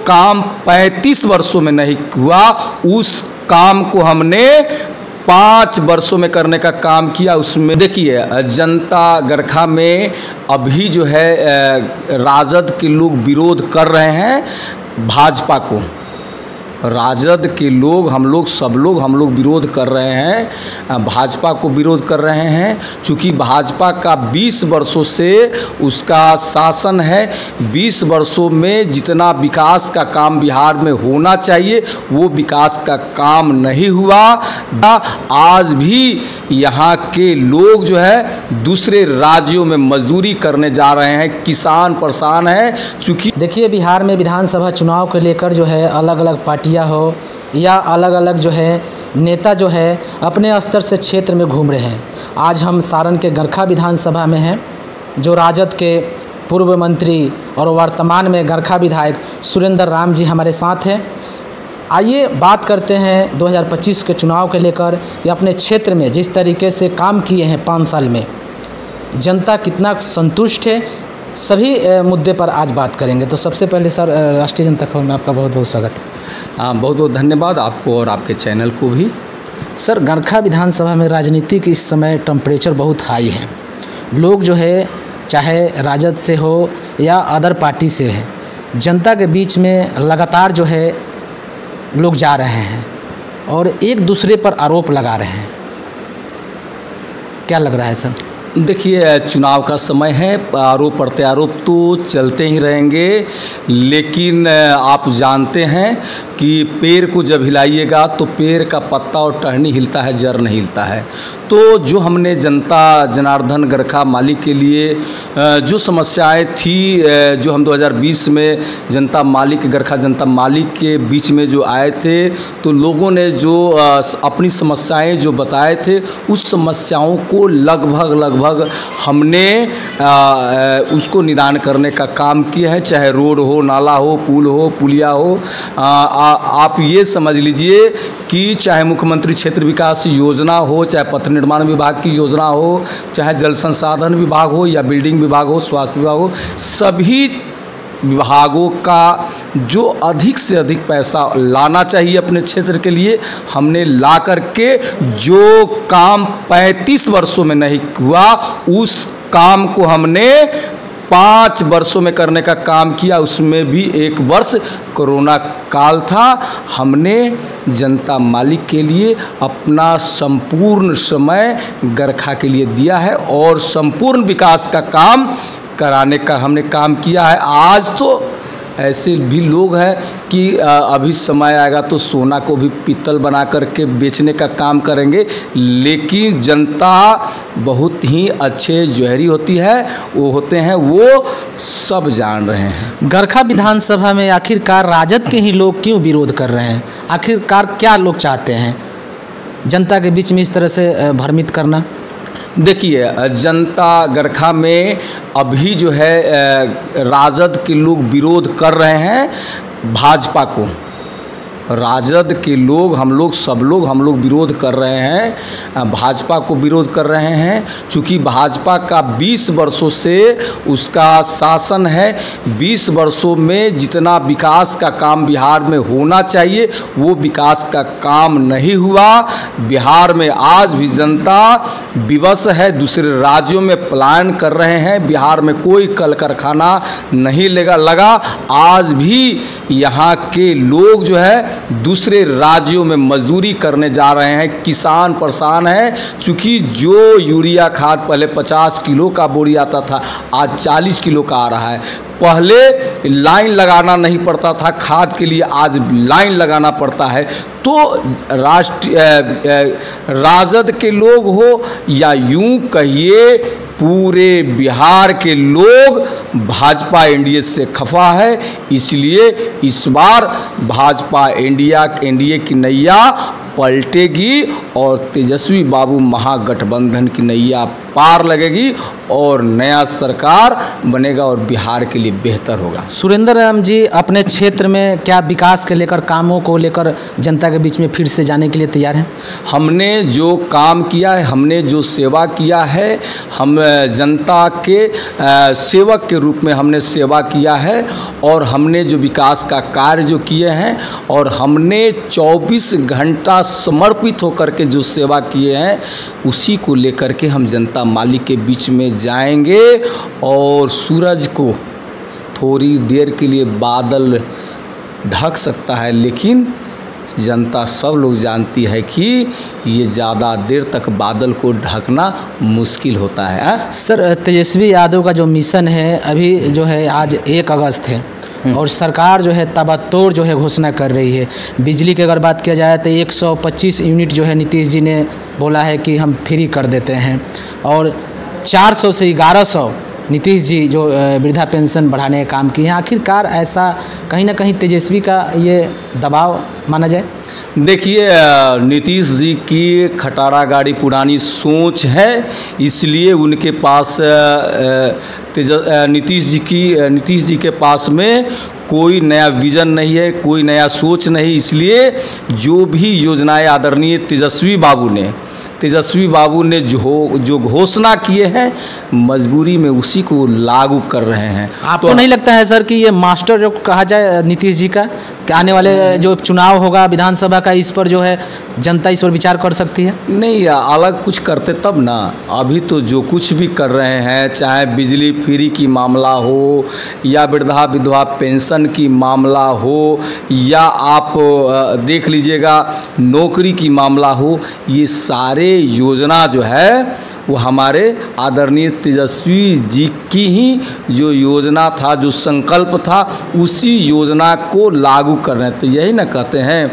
काम 35 वर्षों में नहीं हुआ, उस काम को हमने 5 वर्षों में करने का काम किया। उसमें देखिए, जनता गरखा में अभी जो है राजद के लोग विरोध कर रहे हैं भाजपा को। राजद के लोग, हम लोग विरोध कर रहे हैं, भाजपा को विरोध कर रहे हैं, चूँकि भाजपा का 20 वर्षों से उसका शासन है। 20 वर्षों में जितना विकास का काम बिहार में होना चाहिए वो विकास का काम नहीं हुआ। आज भी यहाँ के लोग जो है दूसरे राज्यों में मजदूरी करने जा रहे हैं, किसान परेशान हैं। चूँकि देखिए, बिहार में विधानसभा चुनाव को लेकर जो है अलग अलग पार्टियां हो या अलग अलग जो है नेता जो है अपने स्तर से क्षेत्र में घूम रहे हैं। आज हम सारण के गरखा विधानसभा में हैं, जो राजद के पूर्व मंत्री और वर्तमान में गरखा विधायक सुरेंद्र राम जी हमारे साथ हैं। आइए बात करते हैं 2025 के चुनाव के लेकर कि अपने क्षेत्र में जिस तरीके से काम किए हैं 5 साल में जनता कितना संतुष्ट है, सभी मुद्दे पर आज बात करेंगे। तो सबसे पहले सर, राष्ट्रीय जनता खबर में आपका बहुत बहुत स्वागत है। बहुत बहुत धन्यवाद आपको और आपके चैनल को भी। सर, गरखा विधानसभा में राजनीति की इस समय टेम्परेचर बहुत हाई है। लोग जो है चाहे राजद से हो या अदर पार्टी से है, जनता के बीच में लगातार जो है लोग जा रहे हैं और एक दूसरे पर आरोप लगा रहे हैं। क्या लग रहा है सर? देखिए, चुनाव का समय है, आरोप प्रत्यारोप तो चलते ही रहेंगे, लेकिन आप जानते हैं कि पेड़ को जब हिलाइएगा तो पेड़ का पत्ता और टहनी हिलता है, जड़ नहीं हिलता है। तो जो हमने जनता जनार्दन गरखा मालिक के लिए जो समस्याएं थी, जो हम 2020 में जनता मालिक गरखा जनता मालिक के बीच में जो आए थे, तो लोगों ने जो अपनी समस्याएं जो बताए थे, उस समस्याओं को लगभग हमने उसको निदान करने का काम किया है। चाहे रोड हो, नाला हो, पुल हो, पुलिया हो, आप ये समझ लीजिए कि चाहे मुख्यमंत्री क्षेत्र विकास योजना हो, चाहे पथ निर्माण विभाग की योजना हो, चाहे जल संसाधन विभाग हो या बिल्डिंग विभाग हो, स्वास्थ्य विभाग हो, सभी विभागों का जो अधिक से अधिक पैसा लाना चाहिए अपने क्षेत्र के लिए, हमने ला करके जो काम 35 वर्षों में नहीं हुआ, उस काम को हमने 5 वर्षों में करने का काम किया। उसमें भी 1 वर्ष कोरोना काल था। हमने जनता मालिक के लिए अपना संपूर्ण समय गरखा के लिए दिया है और संपूर्ण विकास का काम कराने का हमने काम किया है। आज तो ऐसे भी लोग हैं कि अभी समय आएगा तो सोना को भी पीतल बना करके बेचने का काम करेंगे, लेकिन जनता बहुत ही अच्छे जौहरी होती है, वो होते हैं, वो सब जान रहे हैं। गरखा विधानसभा में आखिरकार राजद के ही लोग क्यों विरोध कर रहे हैं? आखिरकार क्या लोग चाहते हैं जनता के बीच में इस तरह से भ्रमित करना? देखिए, जनता गरखा में अभी जो है राजद के लोग विरोध कर रहे हैं भाजपा को। राजद के लोग, हम लोग विरोध कर रहे हैं, भाजपा को विरोध कर रहे हैं, चूँकि भाजपा का 20 वर्षों से उसका शासन है। 20 वर्षों में जितना विकास का काम बिहार में होना चाहिए वो विकास का काम नहीं हुआ। बिहार में आज भी जनता विवश है, दूसरे राज्यों में पलायन कर रहे हैं। बिहार में कोई कल कारखाना नहीं लगा। आज भी यहाँ के लोग जो है दूसरे राज्यों में मजदूरी करने जा रहे हैं, किसान परेशान हैं। चूँकि जो यूरिया खाद पहले 50 किलो का बोरी आता था, आज 40 किलो का आ रहा है। पहले लाइन लगाना नहीं पड़ता था खाद के लिए, आज लाइन लगाना पड़ता है। तो राजद के लोग हो या यूं कहिए पूरे बिहार के लोग भाजपा एनडीए से खफा है, इसलिए इस बार भाजपा एनडीए की नैया पलटेगी और तेजस्वी बाबू महागठबंधन की नैया पार लगेगी और नया सरकार बनेगा और बिहार के लिए बेहतर होगा। सुरेंद्र राम जी, अपने क्षेत्र में क्या विकास के लेकर, कामों को लेकर जनता के बीच में फिर से जाने के लिए तैयार हैं? हमने जो काम किया है, हमने जो सेवा किया है, हम जनता के सेवक के रूप में हमने सेवा किया है और हमने जो विकास का कार्य जो किए हैं और हमने 24 घंटा समर्पित होकर के जो सेवा किए हैं, उसी को लेकर के हम जनता मालिक के बीच में जाएंगे। और सूरज को थोड़ी देर के लिए बादल ढक सकता है, लेकिन जनता सब लोग जानती है कि ये ज़्यादा देर तक बादल को ढकना मुश्किल होता है। सर, तेजस्वी यादव का जो मिशन है, अभी जो है आज 1 अगस्त है और सरकार जो है ताबड़तोड़ जो है घोषणा कर रही है। बिजली की अगर बात किया जाए तो 125 यूनिट जो है नीतीश जी ने बोला है कि हम फ्री कर देते हैं और 400 से 1100 नीतीश जी जो वृद्धा पेंशन बढ़ाने का काम किए हैं। आखिरकार ऐसा कहीं ना कहीं तेजस्वी का ये दबाव माना जाए? देखिए, नीतीश जी की खटारा गाड़ी पुरानी सोच है, इसलिए उनके पास नीतीश जी के पास में कोई नया विज़न नहीं है, कोई नया सोच नहीं। इसलिए जो भी योजनाएं आदरणीय तेजस्वी बाबू ने जो घोषणा किए हैं, मजबूरी में उसी को लागू कर रहे हैं। आपको नहीं लगता है सर कि ये मास्टर जो कहा जाए नीतीश जी का, कि आने वाले जो चुनाव होगा विधानसभा का, इस पर जो है जनता इस पर विचार कर सकती है? नहीं, अलग कुछ करते तब ना। अभी तो जो कुछ भी कर रहे हैं, चाहे बिजली फ्री की मामला हो या वृद्धा विधवा पेंशन की मामला हो या आप देख लीजिएगा नौकरी की मामला हो, ये सारे योजना जो है वो हमारे आदरणीय तेजस्वी जी की ही जो योजना था, जो संकल्प था, उसी योजना को लागू कर रहे हैं। तो यही ना कहते हैं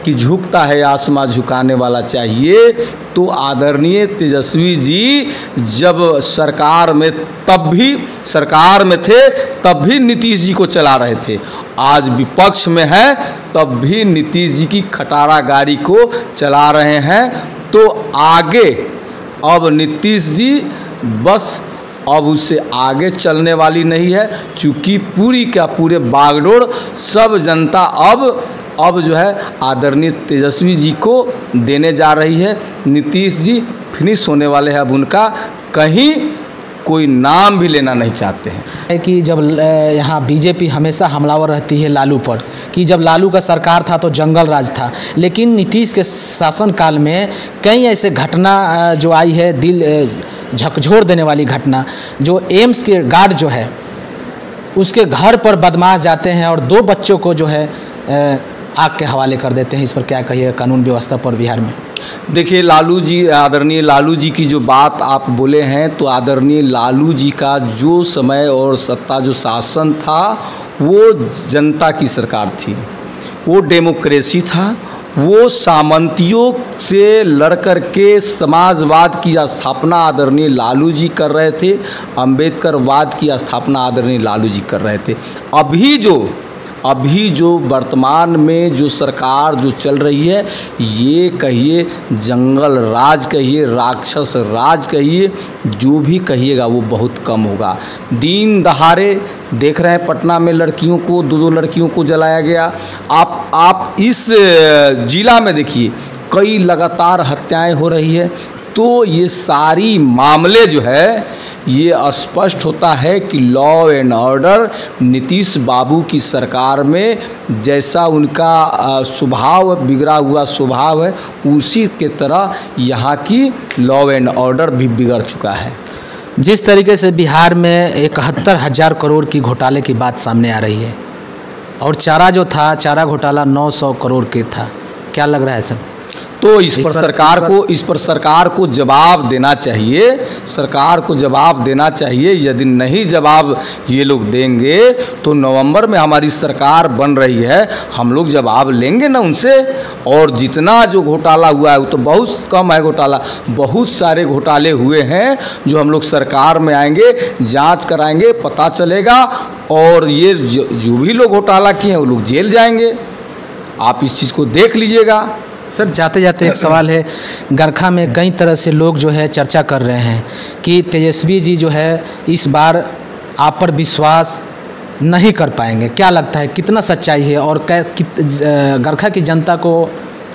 कि झुकता है आसमां झुकाने वाला चाहिए। तो आदरणीय तेजस्वी जी जब सरकार में थे तब भी नीतीश जी को चला रहे थे, आज विपक्ष में है तब भी नीतीश जी की खटारा गाड़ी को चला रहे हैं। तो आगे अब नीतीश जी बस अब उससे आगे चलने वाली नहीं है, चूँकि पूरी का पूरे बागडोर सब जनता अब जो है आदरणीय तेजस्वी जी को देने जा रही है। नीतीश जी फिनिश होने वाले हैं, अब उनका कहीं कोई नाम भी लेना नहीं चाहते हैं। कि जब यहाँ बीजेपी हमेशा हमलावर रहती है लालू पर, कि जब लालू का सरकार था तो जंगल राज था, लेकिन नीतीश के शासनकाल में कई ऐसे घटना जो आई है, दिल झकझोर देने वाली घटना, जो एम्स के गार्ड जो है उसके घर पर बदमाश जाते हैं और 2 बच्चों को जो है आग के हवाले कर देते हैं। इस पर क्या कहिए कानून व्यवस्था पर बिहार में? देखिए, आदरणीय लालू जी की जो बात आप बोले हैं, तो आदरणीय लालू जी का जो समय और सत्ता जो शासन था वो जनता की सरकार थी, वो डेमोक्रेसी था, वो सामंतियों से लड़कर के समाजवाद की स्थापना आदरणीय लालू जी कर रहे थे, अंबेडकरवाद की स्थापना आदरणीय लालू जी कर रहे थे। अभी जो वर्तमान में जो सरकार जो चल रही है, ये कहिए जंगल राज कहिए, राक्षस राज कहिए, जो भी कहिएगा वो बहुत कम होगा। दिन दहाड़े देख रहे हैं पटना में लड़कियों को, 2 लड़कियों को जलाया गया। आप इस जिला में देखिए कई लगातार हत्याएं हो रही है। तो ये सारी मामले जो है ये स्पष्ट होता है कि लॉ एंड ऑर्डर नीतीश बाबू की सरकार में जैसा उनका स्वभाव बिगड़ा हुआ स्वभाव है, उसी के तरह यहाँ की लॉ एंड ऑर्डर भी बिगड़ चुका है। जिस तरीके से बिहार में 71,000 करोड़ की घोटाले की बात सामने आ रही है और चारा घोटाला 900 करोड़ के था, क्या लग रहा है सर? तो इस पर सरकार को जवाब देना चाहिए। सरकार को जवाब देना चाहिए। यदि नहीं जवाब ये लोग देंगे तो नवंबर में हमारी सरकार बन रही है, हम लोग जवाब लेंगे ना उनसे। और जितना जो घोटाला हुआ है वो तो बहुत कम है घोटाला, बहुत सारे घोटाले हुए हैं जो हम लोग सरकार में आएंगे, जांच कराएंगे, पता चलेगा। और ये जो भी लोग घोटाला किए हैं वो लोग जेल जाएंगे। आप इस चीज़ को देख लीजिएगा। सर जाते जाते एक सवाल है, गरखा में कई तरह से लोग जो है चर्चा कर रहे हैं कि तेजस्वी जी जो है इस बार आप पर विश्वास नहीं कर पाएंगे। क्या लगता है कितना सच्चाई है और गरखा की जनता को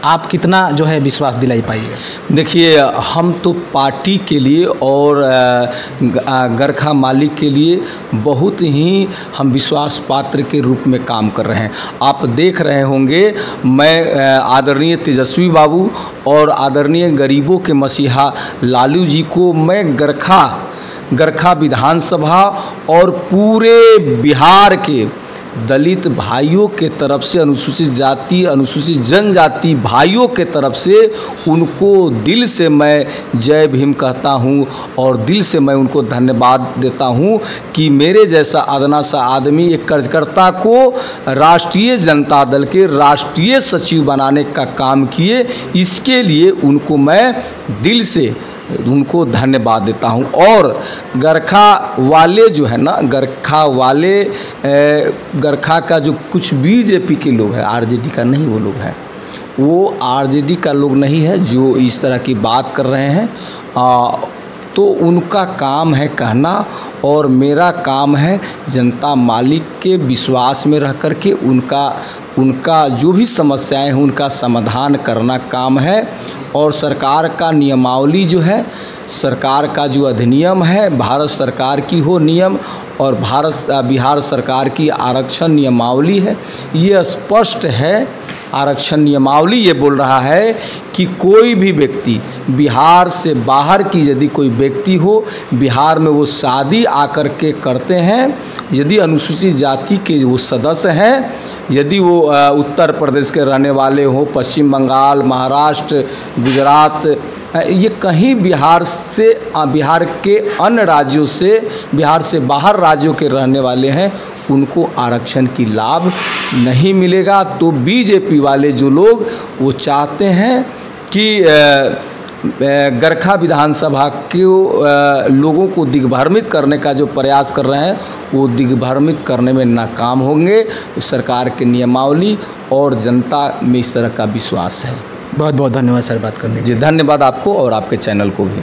आप कितना जो है विश्वास दिलाई पाइएगा? देखिए, हम तो पार्टी के लिए और गरखा मालिक के लिए बहुत ही हम विश्वास पात्र के रूप में काम कर रहे हैं। आप देख रहे होंगे, मैं आदरणीय तेजस्वी बाबू और आदरणीय गरीबों के मसीहा लालू जी को मैं गरखा विधानसभा और पूरे बिहार के दलित भाइयों के तरफ से, अनुसूचित जाति अनुसूचित जनजाति भाइयों के तरफ से उनको दिल से मैं जय भीम कहता हूं और दिल से मैं उनको धन्यवाद देता हूं कि मेरे जैसा अदना सा आदमी एक कार्यकर्ता को राष्ट्रीय जनता दल के राष्ट्रीय सचिव बनाने का काम किए। इसके लिए उनको मैं दिल से उनको धन्यवाद देता हूं। और गरखा वाले जो है ना, गरखा का जो कुछ बीजेपी के लोग हैं, आरजेडी का नहीं, वो लोग हैं, वो आरजेडी का लोग नहीं है जो इस तरह की बात कर रहे हैं। तो उनका काम है कहना और मेरा काम है जनता मालिक के विश्वास में रह कर के उनका जो भी समस्याएं हैं उनका समाधान करना काम है। और सरकार का नियमावली जो है, सरकार का जो अधिनियम है, भारत सरकार की हो नियम और बिहार सरकार की आरक्षण नियमावली है, ये स्पष्ट है। आरक्षण नियमावली ये बोल रहा है कि कोई भी व्यक्ति बिहार से बाहर की यदि कोई व्यक्ति हो, बिहार में वो शादी आकर के करते हैं, यदि अनुसूचित जाति के वो सदस्य हैं, यदि वो उत्तर प्रदेश के रहने वाले हों, पश्चिम बंगाल, महाराष्ट्र, गुजरात, ये कहीं बिहार के अन्य राज्यों से, बिहार से बाहर राज्यों के रहने वाले हैं, उनको आरक्षण की लाभ नहीं मिलेगा। तो बीजेपी वाले जो लोग वो चाहते हैं कि गरखा विधानसभा के लोगों को दिग्भ्रमित करने का जो प्रयास कर रहे हैं वो दिग्भ्रमित करने में नाकाम होंगे। सरकार के नियमावली और जनता में इस तरह का विश्वास है। बहुत बहुत धन्यवाद सर बात करने के लिए। जी, धन्यवाद आपको और आपके चैनल को भी।